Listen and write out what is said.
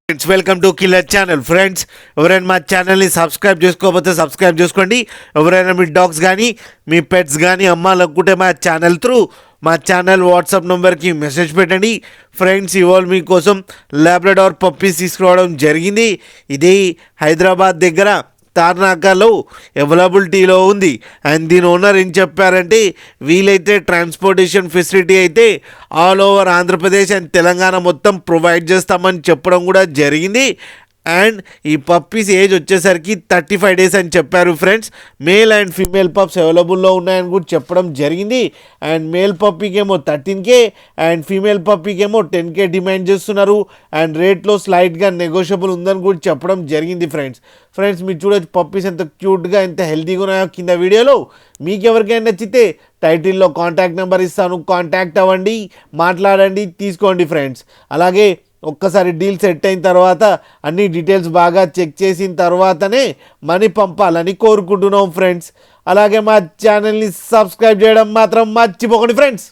Friends welcome to killer channel. Friends ఎవరైనా మా ఛానల్ని సబ్స్క్రైబ్ చేసుకోకపోతే సబ్స్క్రైబ్ చేసుకోండి. ఎవరైనా మీ డాగ్స్ కానీ మీ పెట్స్ కానీ అమ్మాలనుకుంటే మా ఛానల్ త్రూ మా ఛానల్ వాట్సాప్ నెంబర్కి మెసేజ్ పెట్టండి. ఫ్రెండ్స్ ఇవాళ మీకోసం లాబ్రడార్ పప్పీస్ తీసుకురావడం జరిగింది. ఇది హైదరాబాద్ దగ్గర తార్నాకాలో అవైలబిలిటీలో ఉంది. అండ్ దీని ఓనర్ ఏం చెప్పారంటే వీలైతే ట్రాన్స్పోర్టేషన్ ఫెసిలిటీ అయితే all over Andhra Pradesh and Telangana మొత్తం ప్రొవైడ్ చేస్తామని చెప్పడం కూడా జరిగింది. అండ్ ఈ పప్పీస్ ఏజ్ వచ్చేసరికి 35 days అని చెప్పారు. Friends male and female pups అవైలబుల్లో ఉన్నాయని కూడా చెప్పడం జరిగింది. అండ్ మేల్ పప్పీకేమో 13K అండ్ ఫీమేల్ పప్పీకేమో 10K డిమాండ్ చేస్తున్నారు. అండ్ రేట్లో స్లైట్గా నెగోషియబుల్ ఉందని కూడా చెప్పడం జరిగింది. ఫ్రెండ్స్ మీరు చూడొచ్చు పప్పీస్ ఎంత క్యూట్గా ఎంత హెల్తీగా ఉన్నాయో కింద వీడియోలో. మీకు ఎవరికైనా నచ్చితే టైటిల్లో కాంటాక్ట్ నెంబర్ ఇస్తాను, కాంటాక్ట్ అవ్వండి, మాట్లాడండి, తీసుకోండి. ఫ్రెండ్స్ అలాగే ఒక్కసారి డీల్ సెట్ అయిన తర్వాత అన్ని డీటెయిల్స్ బాగా చెక్ చేసిన తర్వాతనే మనీ పంపాలని కోరుకుంటున్నాం. ఫ్రెండ్స్ అలాగే మా ఛానల్ని సబ్స్క్రైబ్ చేయడం మాత్రం మర్చిపోకండి. ఫ్రెండ్స్